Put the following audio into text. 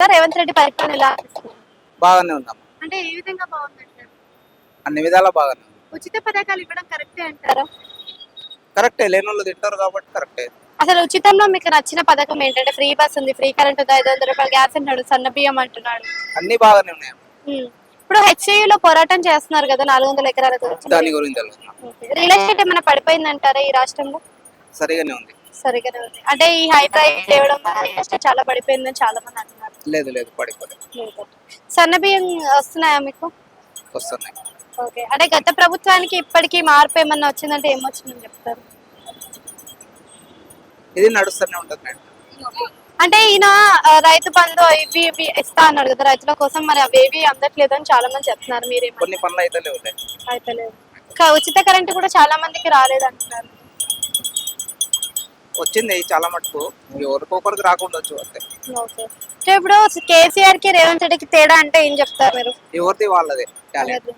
రేవంత్ రెడ్డి పరిపాలన ఎలా అనిపిస్తుంది? బాగానే ఉందమ్మా. అంటే ఏ విధంగా బాగుందంటారు? అన్ని విధాలా బాగానే ఉంది. ఉచిత పథకాలు ఇవ్వడం కరెక్టే అంటారా? కరెక్టే, లేని వాళ్ళు తింటారు కాబట్టి కరెక్టే. అసలు ఉచితంలో మీకు నచ్చిన పథకం ఏంటంటే ఫ్రీ బస్ ఉంది, ఫ్రీ కరెంట్ ఉంది, 500 రూపాయలు గ్యాస్ అంటున్నాడు, సన్న బియ్యం అంటున్నాడు. అన్ని బాగానే ఉన్నాయి. ఇప్పుడు హెచ్ఏయులో పోరాటం చేస్తున్నారు కదా 400 ఎకరాల గురించి. దాని గురించి తెలుసు. రియల్ ఎస్టేట్ ఏమైనా పడిపోయిందంటారా ఈ రాష్ట్రంలో? సరిగానే ఉంది. సరిగ్గానే ఉంది. అంటే ఈ హై ప్రైస్ తేవడం వల్ల రియల్ ఎస్టేట్ చాలా పడిపోయిందని చాలా మంది అంటున్నారు. లేదు లేదు, పడిపోలేదు. సన్న బియ్యం వస్తున్నాయా మీకు? వస్తున్నాయి. ఓకే. అంటే గత ప్రభుత్వానికి ఇప్పటికీ మార్పు ఏమన్నా వచ్చిందంటే ఏమొచ్చిందని చెప్తారు? ఇది నడుస్తూనే ఉంటుంది మేడం. అంటే ఈయన రైతు బంధు ఇవి ఇవి ఇస్తా అన్నాడు కదా రైతుల కోసం, మరి అవేవి అందట్లేదు అని చాలా మంది చెప్తున్నారు. మీరేమో కొన్ని పనులు అయితే లేవు. అయితే లేదు. ఉచిత కరెంట్ కూడా చాలా మందికి రాలేదు అంటున్నారు. వచ్చింది చాలా మటుకు, ఎవరికొకరికి రాకుండా అంతే. ఓకే. సో ఇప్పుడు కేసీఆర్ కి రేవంత్ రెడ్డికి తేడా అంటే ఏం చెప్తారు మీరు? ఎవరిది వాళ్ళదే టాలెంట్.